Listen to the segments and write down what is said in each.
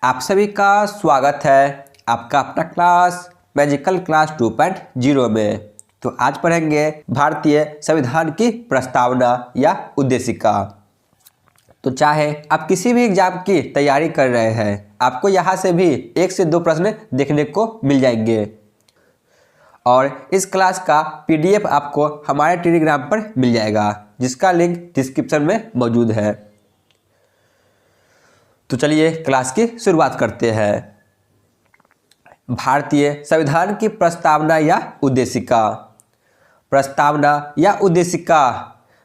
आप सभी का स्वागत है आपका अपना क्लास मैजिकल क्लास 2.0 में। तो आज पढ़ेंगे भारतीय संविधान की प्रस्तावना या उद्देशिका। तो चाहे आप किसी भी एग्जाम की तैयारी कर रहे हैं, आपको यहाँ से भी 1 से 2 प्रश्न देखने को मिल जाएंगे। और इस क्लास का PDF आपको हमारे टेलीग्राम पर मिल जाएगा, जिसका लिंक डिस्क्रिप्शन में मौजूद है। तो चलिए क्लास की शुरुआत करते हैं। भारतीय संविधान की प्रस्तावना या उद्देशिका। प्रस्तावना या उद्देशिका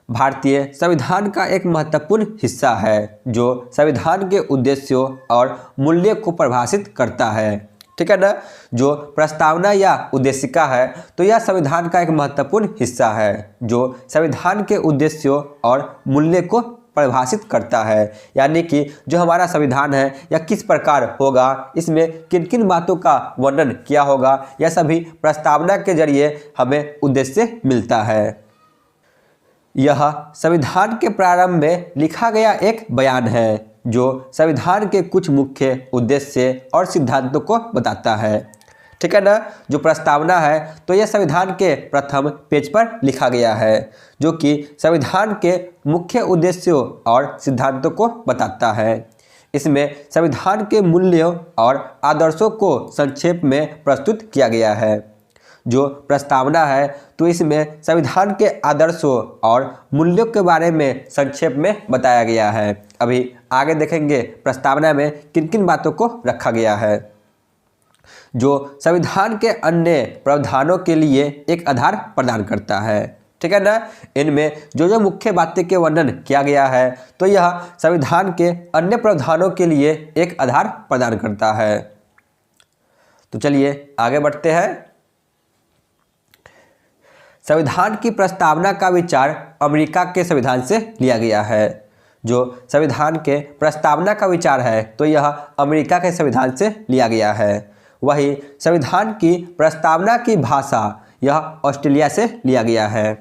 भारतीय संविधान का एक महत्वपूर्ण हिस्सा है जो संविधान के उद्देश्यों और मूल्य को परिभाषित करता है। ठीक है ना। जो प्रस्तावना या उद्देशिका है तो यह संविधान का एक महत्वपूर्ण हिस्सा है जो संविधान के उद्देश्यों और मूल्य को परिभाषित करता है। यानी कि जो हमारा संविधान है यह किस प्रकार होगा, इसमें किन किन बातों का वर्णन किया होगा, यह सभी प्रस्तावना के जरिए हमें उद्देश्य मिलता है। यह संविधान के प्रारंभ में लिखा गया एक बयान है जो संविधान के कुछ मुख्य उद्देश्य और सिद्धांतों को बताता है। ठीक है ना। जो प्रस्तावना है तो यह संविधान के प्रथम पेज पर लिखा गया है जो कि संविधान के मुख्य उद्देश्यों और सिद्धांतों को बताता है। इसमें संविधान के मूल्यों और आदर्शों को संक्षेप में प्रस्तुत किया गया है। जो प्रस्तावना है तो इसमें संविधान के आदर्शों और मूल्यों के बारे में संक्षेप में बताया गया है। अभी आगे देखेंगे प्रस्तावना में किन किन बातों को रखा गया है। जो संविधान के अन्य प्रावधानों के लिए एक आधार प्रदान करता है। ठीक है ना। इनमें जो मुख्य बातें के वर्णन किया गया है तो यह संविधान के अन्य प्रावधानों के लिए एक आधार प्रदान करता है। तो चलिए आगे बढ़ते हैं। संविधान की प्रस्तावना का विचार अमेरिका के संविधान से लिया गया है। जो संविधान के प्रस्तावना का विचार है तो यह अमेरिका के संविधान से लिया गया है। वही संविधान की प्रस्तावना की भाषा यह ऑस्ट्रेलिया से लिया गया है।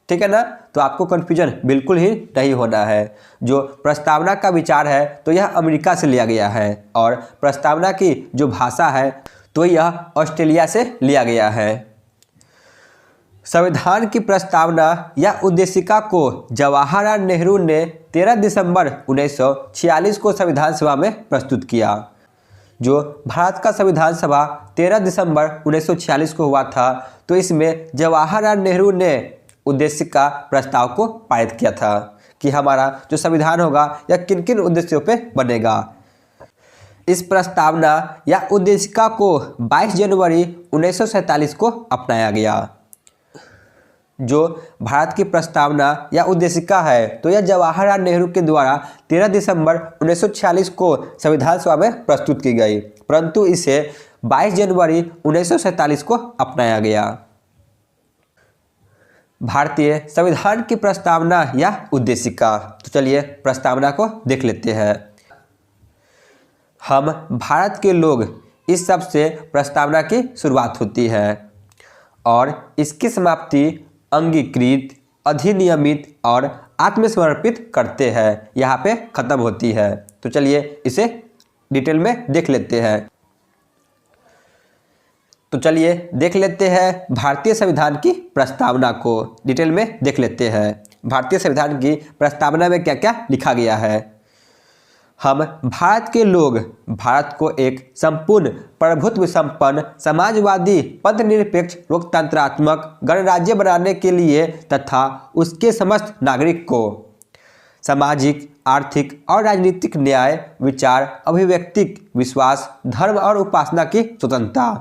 ठीक है ना। तो आपको कन्फ्यूजन बिल्कुल ही नहीं होना है। जो प्रस्तावना का विचार है तो यह अमेरिका से लिया गया है और प्रस्तावना की जो भाषा है तो यह ऑस्ट्रेलिया से लिया गया है। संविधान की प्रस्तावना या उद्देशिका को जवाहरलाल नेहरू ने 13 दिसंबर 1946 को संविधान सभा में प्रस्तुत किया। जो भारत का संविधान सभा 13 दिसंबर 1946 को हुआ था तो इसमें जवाहरलाल नेहरू ने उद्देशिका प्रस्ताव को पारित किया था कि हमारा जो संविधान होगा यह किन किन उद्देश्यों पे बनेगा। इस प्रस्तावना या उद्देशिका को 22 जनवरी 1947 को अपनाया गया। जो भारत की प्रस्तावना या उद्देशिका है तो यह जवाहरलाल नेहरू के द्वारा 13 दिसंबर 1946 को संविधान सभा में प्रस्तुत की गई, परंतु इसे 22 जनवरी 1947 को अपनाया गया। भारतीय संविधान की प्रस्तावना या उद्देशिका। तो चलिए प्रस्तावना को देख लेते हैं। हम भारत के लोग इस शब्द से प्रस्तावना की शुरुआत होती है और इसकी समाप्ति अंगीकृत, अधिनियमित और आत्मसमर्पित करते हैं यहाँ पे खत्म होती है। तो चलिए इसे डिटेल में देख लेते हैं। तो चलिए देख लेते हैं भारतीय संविधान की प्रस्तावना को, डिटेल में देख लेते हैं। भारतीय संविधान की प्रस्तावना में क्या क्या लिखा गया है। हम भारत के लोग भारत को एक संपूर्ण प्रभुत्व संपन्न समाजवादी पथनिरपेक्ष लोकतंत्रात्मक गणराज्य बनाने के लिए तथा उसके समस्त नागरिक को सामाजिक, आर्थिक और राजनीतिक न्याय, विचार, अभिव्यक्ति, विश्वास, धर्म और उपासना की स्वतंत्रता,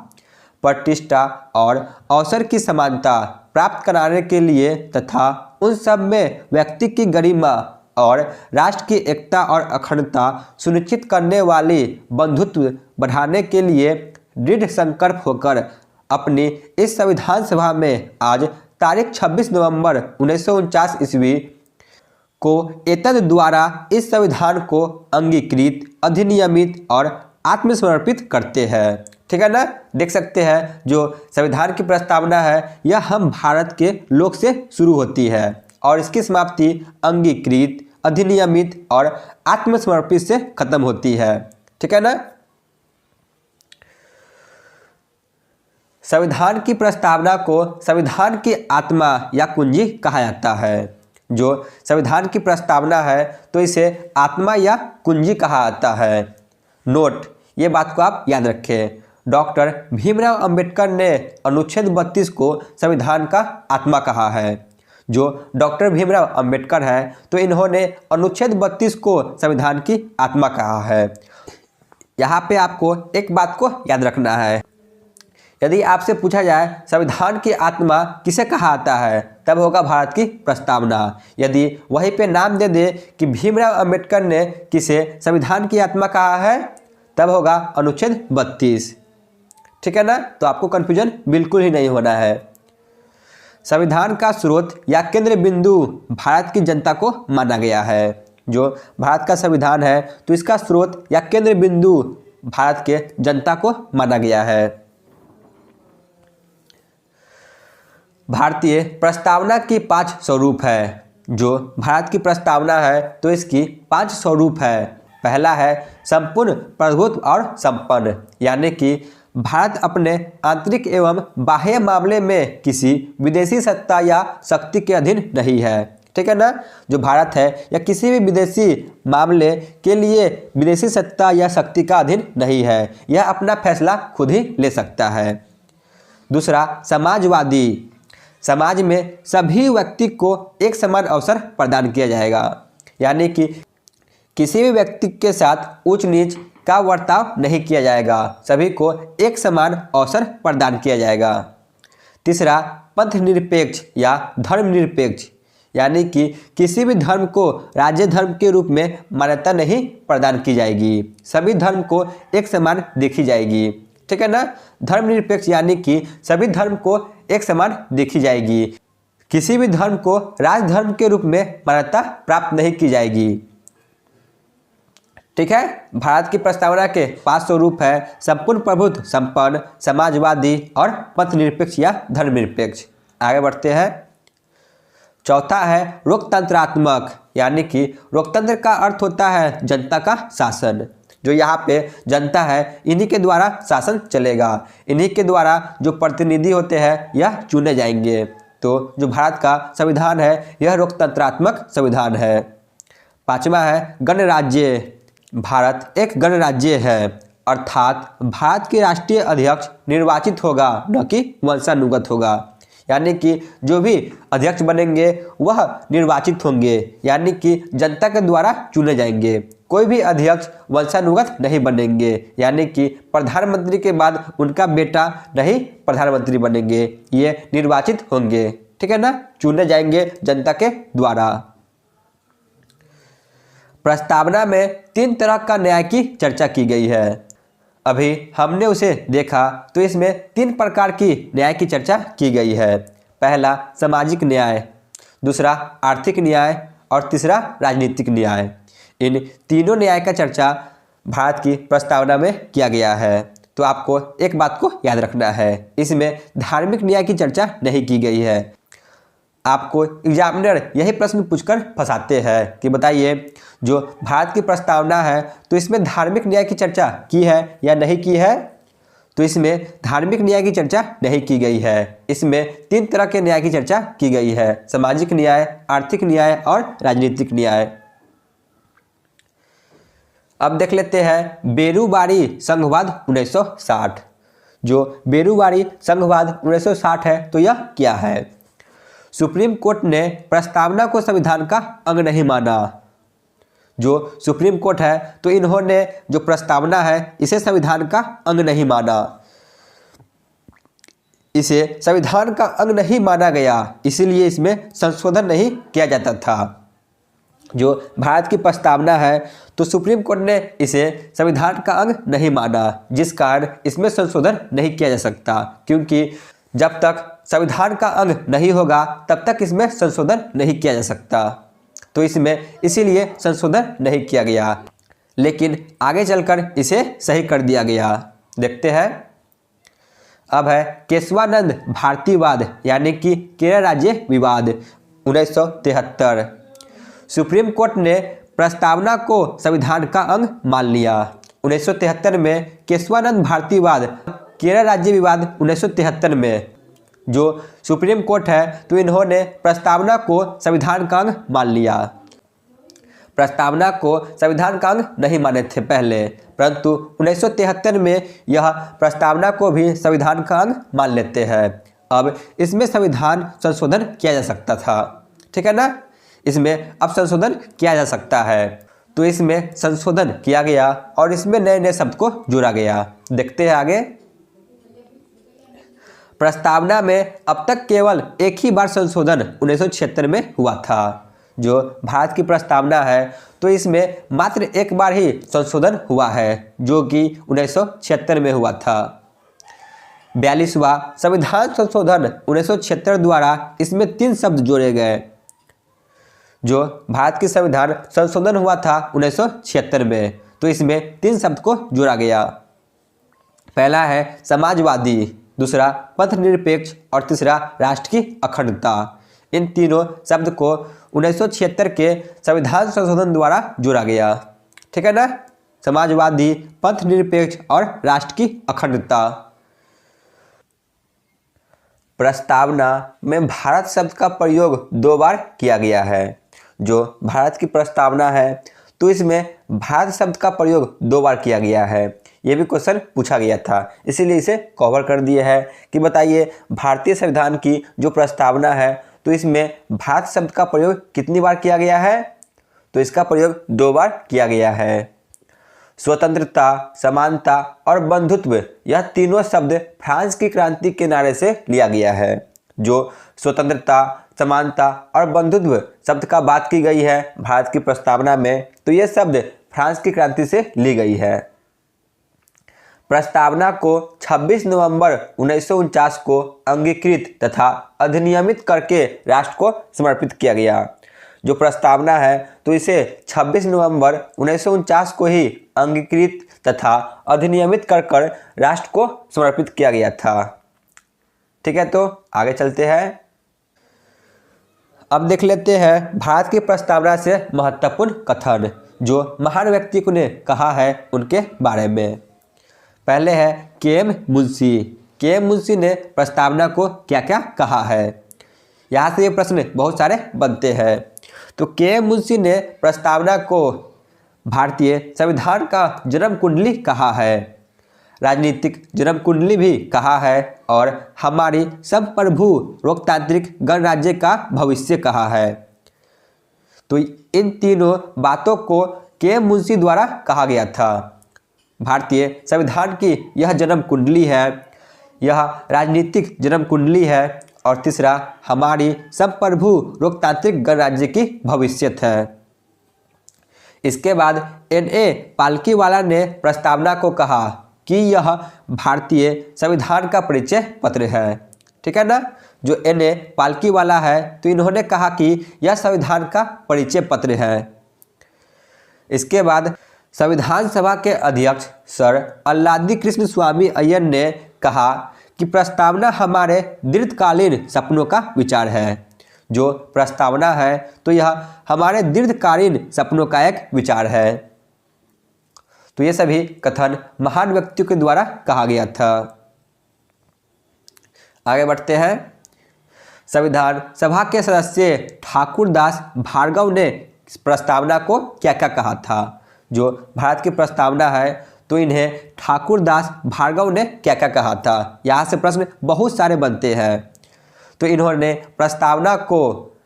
प्रतिष्ठा और अवसर की समानता प्राप्त कराने के लिए तथा उन सब में व्यक्ति की गरिमा और राष्ट्र की एकता और अखंडता सुनिश्चित करने वाली बंधुत्व बढ़ाने के लिए दृढ़ संकल्प होकर अपनी इस संविधान सभा में आज तारीख 26 नवंबर 1949 ईस्वी को एतद द्वारा इस संविधान को अंगीकृत, अधिनियमित और आत्मसमर्पित करते हैं। ठीक है ना। देख सकते हैं जो संविधान की प्रस्तावना है यह हम भारत के लोग से शुरू होती है और इसकी समाप्ति अंगीकृत, अधिनियमित और आत्मसमर्पित से खत्म होती है। ठीक है ना। संविधान की प्रस्तावना को संविधान की आत्मा या कुंजी कहा जाता है। जो संविधान की प्रस्तावना है तो इसे आत्मा या कुंजी कहा जाता है। नोट, ये बात को आप याद रखें। डॉक्टर भीमराव अंबेडकर ने अनुच्छेद 32 को संविधान का आत्मा कहा है। जो डॉक्टर भीमराव अंबेडकर है तो इन्होंने अनुच्छेद 32 को संविधान की आत्मा कहा है। यहाँ पे आपको एक बात को याद रखना है, यदि आपसे पूछा जाए संविधान की आत्मा किसे कहा जाता है, तब होगा भारत की प्रस्तावना। यदि वहीं पे नाम दे दे कि भीमराव अंबेडकर ने किसे संविधान की आत्मा कहा है, तब होगा अनुच्छेद 32। ठीक है ना, तो आपको कन्फ्यूजन बिल्कुल ही नहीं होना है। संविधान का स्रोत या केंद्र बिंदु भारत की जनता को माना गया है। जो भारत का संविधान है तो इसका स्रोत या केंद्र बिंदु भारत के जनता को माना गया है। भारतीय प्रस्तावना की 5 स्वरूप है। जो भारत की प्रस्तावना है तो इसकी 5 स्वरूप है। पहला है संपूर्ण प्रभुत्व और संपन्न, यानी कि भारत अपने आंतरिक एवं बाह्य मामले में किसी विदेशी सत्ता या शक्ति के अधीन नहीं है। ठीक है ना, जो भारत है या किसी भी विदेशी मामले के लिए विदेशी सत्ता या शक्ति का अधीन नहीं है, यह अपना फैसला खुद ही ले सकता है। दूसरा समाजवादी, समाज में सभी व्यक्ति को एक समान अवसर प्रदान किया जाएगा, यानी कि किसी भी व्यक्ति के साथ ऊंच नीच का वर्ताव नहीं किया जाएगा, सभी को एक समान अवसर प्रदान किया जाएगा। तीसरा पंथ निरपेक्ष या धर्म निरपेक्ष, यानी कि किसी भी धर्म को राज्य धर्म के रूप में मान्यता नहीं प्रदान की जाएगी, सभी धर्म को एक समान देखी जाएगी। ठीक है ना, धर्मनिरपेक्ष यानी कि सभी धर्म को एक समान देखी जाएगी, किसी भी धर्म को राजधर्म के रूप में मान्यता प्राप्त नहीं की जाएगी। ठीक है, भारत की प्रस्तावना के 5 स्वरूप है संपूर्ण प्रभुत्व, संपन्न, समाजवादी और पंथ निरपेक्ष या धर्मनिरपेक्ष। आगे बढ़ते हैं। चौथा है लोकतंत्रात्मक, यानी कि लोकतंत्र का अर्थ होता है जनता का शासन। जो यहाँ पे जनता है इन्हीं के द्वारा शासन चलेगा, इन्हीं के द्वारा जो प्रतिनिधि होते हैं यह चुने जाएंगे। तो जो भारत का संविधान है यह लोकतंत्रात्मक संविधान है। पांचवा है गणराज्य। भारत एक गणराज्य है, अर्थात भारत के राष्ट्रीय अध्यक्ष निर्वाचित होगा, न कि वंशानुगत होगा, यानी कि जो भी अध्यक्ष बनेंगे वह निर्वाचित होंगे, यानी कि जनता के द्वारा चुने जाएंगे। कोई भी अध्यक्ष वंशानुगत नहीं बनेंगे, यानी कि प्रधानमंत्री के बाद उनका बेटा नहीं प्रधानमंत्री बनेंगे, ये निर्वाचित होंगे। ठीक है ना, चुने जाएंगे जनता के द्वारा। प्रस्तावना में 3 तरह का न्याय की चर्चा की गई है। अभी हमने उसे देखा तो इसमें 3 प्रकार की न्याय की चर्चा की गई है। पहला सामाजिक न्याय, दूसरा आर्थिक न्याय और तीसरा राजनीतिक न्याय। इन तीनों न्याय का चर्चा भारत की प्रस्तावना में किया गया है। तो आपको एक बात को याद रखना है, इसमें धार्मिक न्याय की चर्चा नहीं की गई है। आपको एग्जामिनर यही प्रश्न पूछकर फंसाते हैं कि बताइए जो भारत की प्रस्तावना है तो इसमें धार्मिक न्याय की चर्चा की है या नहीं की है। तो इसमें धार्मिक न्याय की चर्चा नहीं की गई है। इसमें 3 तरह के न्याय की चर्चा की गई है, सामाजिक न्याय, आर्थिक न्याय और राजनीतिक न्याय। अब देख लेते हैं बेरूबारी संघवाद 1960। जो बेरूबारी संघवाद 1960 है तो यह क्या है। सुप्रीम कोर्ट ने प्रस्तावना को संविधान का अंग नहीं माना। जो सुप्रीम कोर्ट है तो इन्होंने जो प्रस्तावना है इसे संविधान का अंग नहीं माना, इसे संविधान का अंग नहीं माना गया, इसीलिए इसमें संशोधन नहीं किया जाता था। जो भारत की प्रस्तावना है तो सुप्रीम कोर्ट ने इसे संविधान का अंग नहीं माना, जिस कारण इसमें संशोधन नहीं किया जा सकता, क्योंकि जब तक संविधान का अंग नहीं होगा तब तक इसमें संशोधन नहीं किया जा सकता। तो इसमें इसीलिए संशोधन नहीं किया गया, लेकिन आगे चलकर इसे सही कर दिया गया। देखते हैं। अब है केशवानंद भारतीवाद यानी कि केरल राज्य विवाद 1973। सुप्रीम कोर्ट ने प्रस्तावना को संविधान का अंग मान लिया। 1973 में केशवानंद भारतीवाद केरल राज्य विवाद 1973 में जो सुप्रीम कोर्ट है तो इन्होंने प्रस्तावना को संविधान का अंग मान लिया। प्रस्तावना को संविधान का अंग नहीं माने थे पहले, परंतु 1973 में यह प्रस्तावना को भी संविधान का अंग मान लेते हैं। अब इसमें संविधान संशोधन किया जा सकता था, ठीक है ना। इसमें अब संशोधन किया जा सकता है, तो इसमें संशोधन किया गया और इसमें नए नए शब्द को जोड़ा गया। देखते हैं आगे। प्रस्तावना में अब तक केवल एक ही बार संशोधन 1976 में हुआ था। जो भारत की प्रस्तावना है तो इसमें मात्र एक बार ही संशोधन हुआ है, जो कि 1976 में हुआ था। 42वां संविधान संशोधन 1976 द्वारा इसमें 3 शब्द जोड़े गए। जो भारत की संविधान संशोधन हुआ था 1976 में, तो इसमें 3 शब्द को जोड़ा गया। पहला है समाजवादी, दूसरा पंथ निरपेक्ष और तीसरा राष्ट्र की अखंडता। इन तीनों शब्द को 1976 के संविधान संशोधन द्वारा जोड़ा गया, ठीक है ना। समाजवादी, पंथ निरपेक्ष और राष्ट्र की अखंडता। प्रस्तावना में भारत शब्द का प्रयोग 2 बार किया गया है। जो भारत की प्रस्तावना है तो इसमें भारत शब्द का प्रयोग 2 बार किया गया है। ये भी क्वेश्चन पूछा गया था, इसीलिए इसे कवर कर दिए है कि बताइए भारतीय संविधान की जो प्रस्तावना है तो इसमें भारत शब्द का प्रयोग कितनी बार किया गया है, तो इसका प्रयोग 2 बार किया गया है। स्वतंत्रता, समानता और बंधुत्व, यह तीनों शब्द फ्रांस की क्रांति के नारे से लिया गया है। जो स्वतंत्रता, समानता और बंधुत्व शब्द का बात की गई है भारत की प्रस्तावना में, तो ये शब्द फ्रांस की क्रांति से ली गई है। प्रस्तावना को 26 नवंबर 1949 को अंगीकृत तथा अधिनियमित करके राष्ट्र को समर्पित किया गया। जो प्रस्तावना है तो इसे 26 नवंबर 1949 को ही अंगीकृत तथा अधिनियमित कर राष्ट्र को समर्पित किया गया था, ठीक है। तो आगे चलते हैं। अब देख लेते हैं भारत की प्रस्तावना से महत्वपूर्ण कथन जो महान व्यक्ति ने कहा है उनके बारे में। पहले है के.एम. मुंशी। के.एम. मुंशी ने प्रस्तावना को क्या क्या कहा है, यहाँ से ये प्रश्न बहुत सारे बनते हैं। तो के.एम. मुंशी ने प्रस्तावना को भारतीय संविधान का जन्म कुंडली कहा है, राजनीतिक जन्म कुंडली भी कहा है और हमारी संप्रभु लोकतांत्रिक गणराज्य का भविष्य कहा है। तो इन तीनों बातों को के.एम. मुंशी द्वारा कहा गया था। भारतीय संविधान की यह जन्म कुंडली है, यह राजनीतिक जन्म कुंडली है और तीसरा हमारी संप्रभु लोकतांत्रिक गणराज्य की भविष्यत है। इसके बाद N.A. पालकीवाला ने प्रस्तावना को कहा कि यह भारतीय संविधान का परिचय पत्र है, ठीक है ना। जो N.A. पालकीवाला है तो इन्होंने कहा कि यह संविधान का परिचय पत्र है। इसके बाद संविधान सभा के अध्यक्ष सर अल्लादी कृष्ण स्वामी अय्यर ने कहा कि प्रस्तावना हमारे दीर्घकालीन सपनों का विचार है। जो प्रस्तावना है तो यह हमारे दीर्घकालीन सपनों का एक विचार है। तो ये सभी कथन महान व्यक्तियों के द्वारा कहा गया था। आगे बढ़ते हैं। संविधान सभा के सदस्य ठाकुरदास भार्गव ने प्रस्तावना को क्या क्या कहा था। जो भारत की प्रस्तावना है तो इन्हें ठाकुरदास भार्गव ने क्या क्या कहा था, यहाँ से प्रश्न बहुत सारे बनते हैं। तो इन्होंने प्रस्तावना को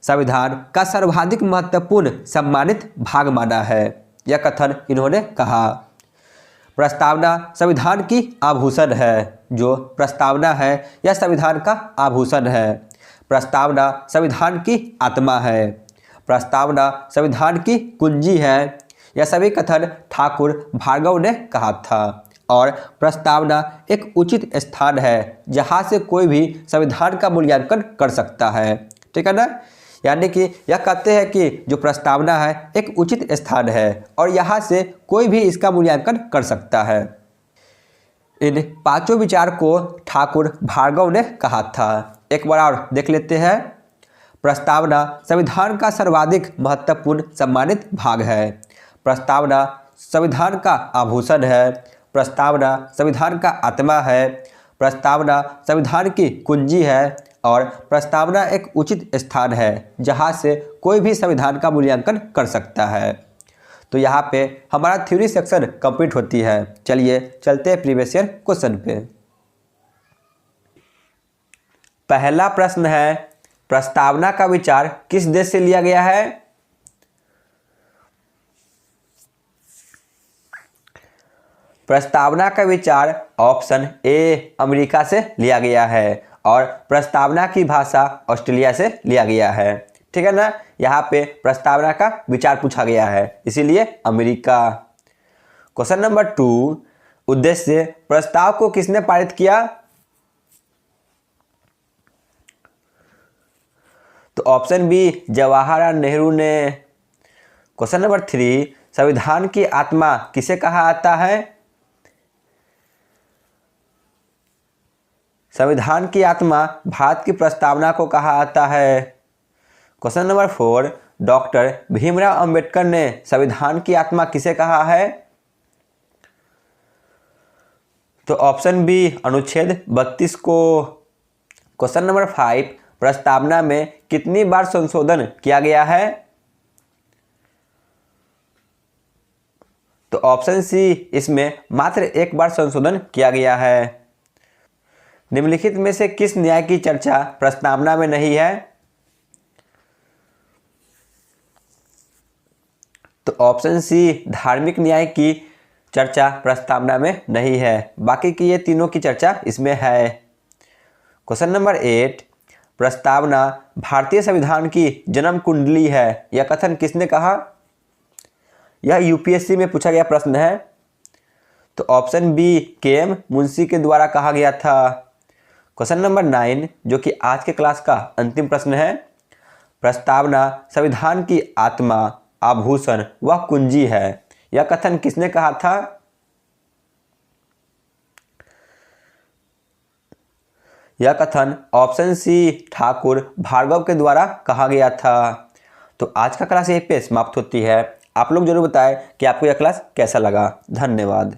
संविधान का सर्वाधिक महत्वपूर्ण सम्मानित भाग माना है, यह कथन इन्होंने कहा। प्रस्तावना संविधान की आभूषण है। जो प्रस्तावना है यह संविधान का आभूषण है। प्रस्तावना संविधान की आत्मा है। प्रस्तावना संविधान की कुंजी है। यह सभी कथन ठाकुर भार्गव ने कहा था। और प्रस्तावना एक उचित स्थान है जहाँ से कोई भी संविधान का मूल्यांकन कर सकता है, ठीक है ना। यानी कि यह कहते हैं कि जो प्रस्तावना है एक उचित स्थान है और यहाँ से कोई भी इसका मूल्यांकन कर सकता है। इन 5 विचार को ठाकुर भार्गव ने कहा था। एक बार और देख लेते हैं। प्रस्तावना संविधान का सर्वाधिक महत्वपूर्ण सम्मानित भाग है। प्रस्तावना संविधान का आभूषण है। प्रस्तावना संविधान का आत्मा है, प्रस्तावना संविधान की कुंजी है और प्रस्तावना एक उचित स्थान है जहां से कोई भी संविधान का मूल्यांकन कर सकता है। तो यहाँ पे हमारा थ्योरी सेक्शन कंप्लीट होती है। चलिए चलते हैं प्रीवियस ईयर क्वेश्चन पे। पहला प्रश्न है, प्रस्तावना का विचार किस देश से लिया गया है? प्रस्तावना का विचार ऑप्शन ए अमेरिका से लिया गया है और प्रस्तावना की भाषा ऑस्ट्रेलिया से लिया गया है। ठीक है ना, यहाँ पे प्रस्तावना का विचार पूछा गया है इसीलिए अमेरिका। क्वेश्चन नंबर 2, उद्देश्य प्रस्ताव को किसने पारित किया? तो ऑप्शन बी जवाहरलाल नेहरू ने। क्वेश्चन नंबर 3, संविधान की आत्मा किसे कहा आता है? संविधान की आत्मा भारत की प्रस्तावना को कहा आता है। Question number 4, doctor Bhimrao Ambedkar ने संविधान की आत्मा किसे कहा है? तो ऑप्शन बी अनुच्छेद 32 को। क्वेश्चन नंबर 5, प्रस्तावना में कितनी बार संशोधन किया गया है? तो ऑप्शन सी इसमें मात्र एक बार संशोधन किया गया है। निम्नलिखित में से किस न्याय की चर्चा प्रस्तावना में नहीं है? तो ऑप्शन सी धार्मिक न्याय की चर्चा प्रस्तावना में नहीं है, बाकी की ये तीनों की चर्चा इसमें है। क्वेश्चन नंबर 8, प्रस्तावना भारतीय संविधान की जन्म कुंडली है, यह कथन किसने कहा? यह यूपीएससी में पूछा गया प्रश्न है। तो ऑप्शन बी के.एम. मुंशी के द्वारा कहा गया था। क्वेश्चन नंबर 9 जो कि आज के क्लास का अंतिम प्रश्न है, प्रस्तावना संविधान की आत्मा, आभूषण व कुंजी है, यह कथन किसने कहा था? यह कथन ऑप्शन सी ठाकुर भार्गव के द्वारा कहा गया था। तो आज का क्लास यहीं पे समाप्त होती है। आप लोग जरूर बताएं कि आपको यह क्लास कैसा लगा। धन्यवाद।